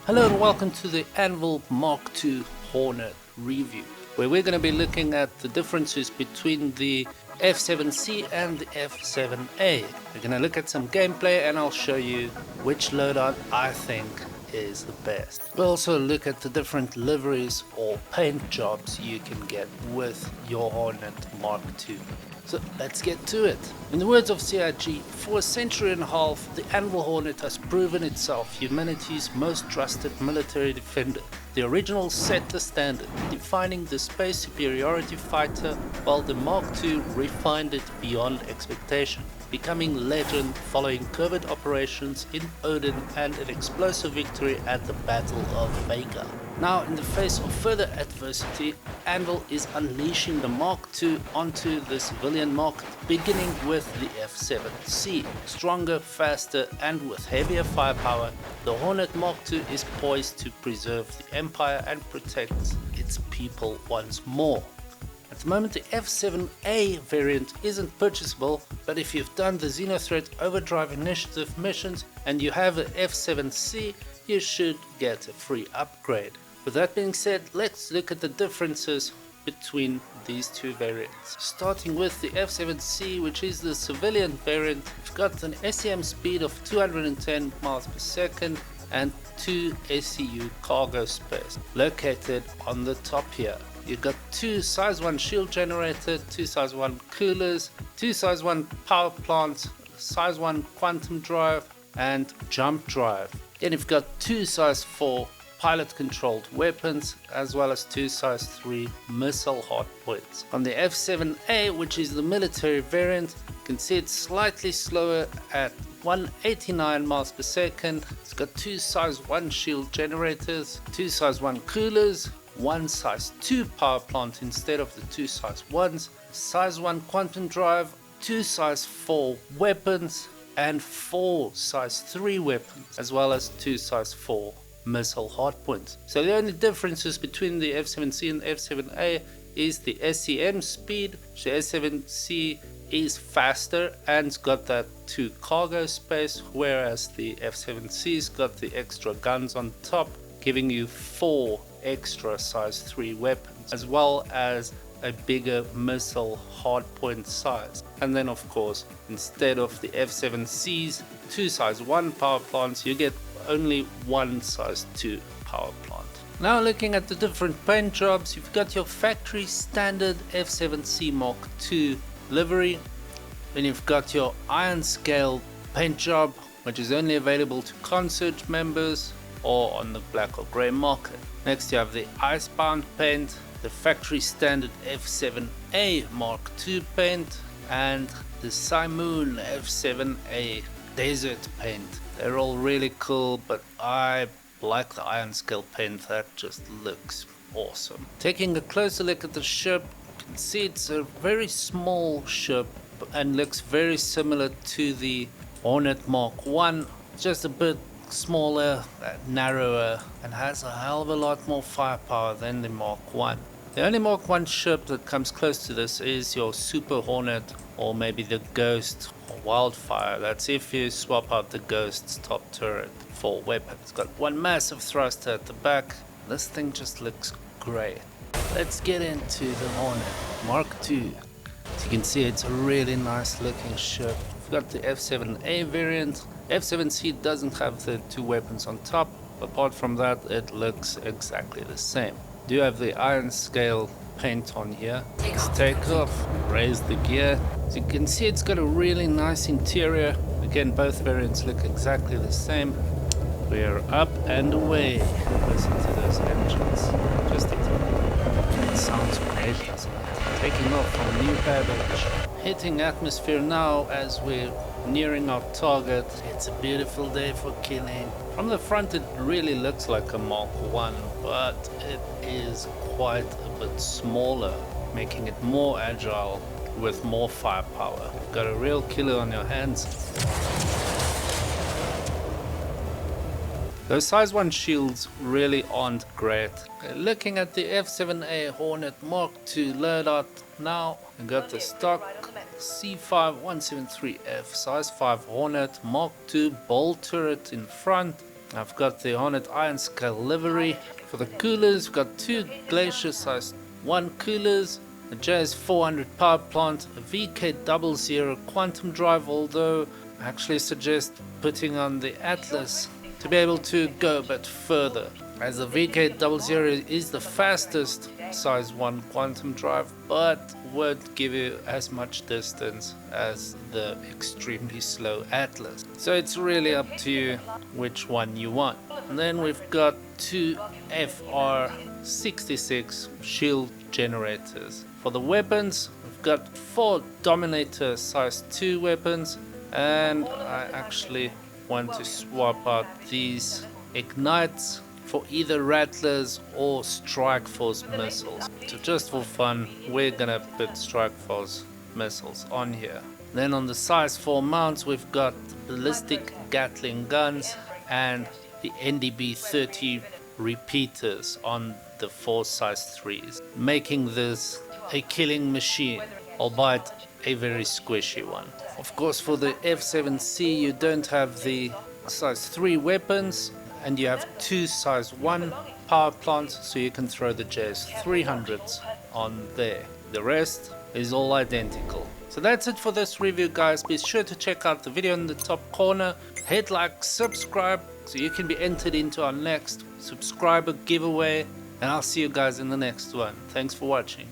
Hello and welcome to the ANVIL Mk2 Hornet review, where we're going to be looking at the differences between the F7C and the F7A. We're going to look at some gameplay and I'll show you which loadout I think is the best. We'll also look at the different liveries or paint jobs you can get with your Hornet Mk2. So let's get to it. In the words of CIG, for a century and a half, the Anvil Hornet has proven itself humanity's most trusted military defender. The original set the standard, defining the space superiority fighter, while the Mk II refined it beyond expectation, becoming legend following covert operations in Odin and an explosive victory at the Battle of Vega. Now, in the face of further adversity, Anvil is unleashing the Mk II onto the civilian market, beginning with the F7C. Stronger, faster and with heavier firepower, the Hornet Mk II is poised to preserve the Empire and protect its people once more. At the moment, the F7A variant isn't purchasable, but if you've done the Xenothreat Overdrive Initiative missions and you have an F7C, you should get a free upgrade. With that being said, let's look at the differences between these two variants. Starting with the F7C, which is the civilian variant, it's got an SEM speed of 210 miles per second and 2 SCU cargo space located on the top here. You've got 2 size 1 shield generator, 2 size 1 coolers, 2 size 1 power plants, size 1 quantum drive and jump drive. Then you've got 2 size 4 pilot controlled weapons as well as 2 size 3 missile hardpoints. On the F7A, which is the military variant, you can see it's slightly slower at 189 miles per second. It's got 2 size 1 shield generators, 2 size 1 coolers, 1 size 2 power plant instead of the 2 size 1s, size 1 quantum drive, 2 size 4 weapons and 4 size 3 weapons, as well as 2 size 4 missile hardpoints. So the only differences between the F7C and the F7A is the SEM speed. The F7C is faster and's got that 2 cargo space, whereas the F7C's got the extra guns on top, giving you 4 extra size 3 weapons, as well as a bigger missile hardpoint size. And then of course, instead of the F7C's 2 size 1 power plants, you get only 1 size 2 power plant. Now looking at the different paint jobs, you've got your factory standard F7C Mk2 livery. Then you've got your iron scale paint job, which is only available to concert members or on the black or grey market. Next you have the icebound paint, the factory standard F7A Mk2 paint and the Simoon F7A desert paint. They're all really cool, but I like the iron scale paint. That just looks awesome. Taking a closer look at the ship, you can see it's a very small ship and looks very similar to the Hornet Mk.I, just a bit smaller, narrower, and has a hell of a lot more firepower than the Mk.I. The only Mk.I ship that comes close to this is your Super Hornet or maybe the Ghost or Wildfire. That's if you swap out the Ghost's top turret for weapons. It's got one massive thruster at the back. This thing just looks great. Let's get into the Hornet Mk2. As you can see, it's a really nice looking ship. We've got the F7A variant. F7C doesn't have the 2 weapons on top. Apart from that, it looks exactly the same. Do have the iron scale paint on here. Let's take off, raise the gear. As you can see, it's got a really nice interior. Again, both variants look exactly the same. We're up and away. Listen to those engines. Just it sounds great, doesn't it? Taking off from New Babbage. Hitting atmosphere now as we're nearing our target. It's a beautiful day for killing. From the front it really looks like a Mk.I, but it is quite a bit smaller, making it more agile with more firepower. You've got a real killer on your hands. Those size 1 shields really aren't great. Looking at the F7A Hornet Mk2 loadout now, we got the stock C5 173F size 5 Hornet Mk2 bolt turret in front, I've got the Hornet Iron Scale livery. For the coolers, we've got two Glacier size 1 coolers, a JS 400 power plant, a VK00 quantum drive, although I actually suggest putting on the Atlas to be able to go a bit further, as the VK00 is the fastest size 1 quantum drive, but won't give you as much distance as the extremely slow Atlas. So it's really up to you which one you want. And then we've got two FR66 shield generators. For the weapons, we've got 4 Dominator size 2 weapons, and I actually want to swap out these ignites for either Rattlers or Strike Force missiles. So just for fun, we're gonna put Strike Force missiles on here. Then on the size 4 mounts, we've got ballistic Gatling guns and the NDB-30 repeaters on the 4 size 3s, making this a killing machine, albeit a very squishy one. Of course, for the F7C, you don't have the size 3 weapons, and you have 2 size 1 power plants, so you can throw the JS 300s on there. The rest is all identical. So that's it for this review, guys. Be sure to check out the video in the top corner. Hit like, subscribe, so you can be entered into our next subscriber giveaway, and I'll see you guys in the next one. Thanks for watching.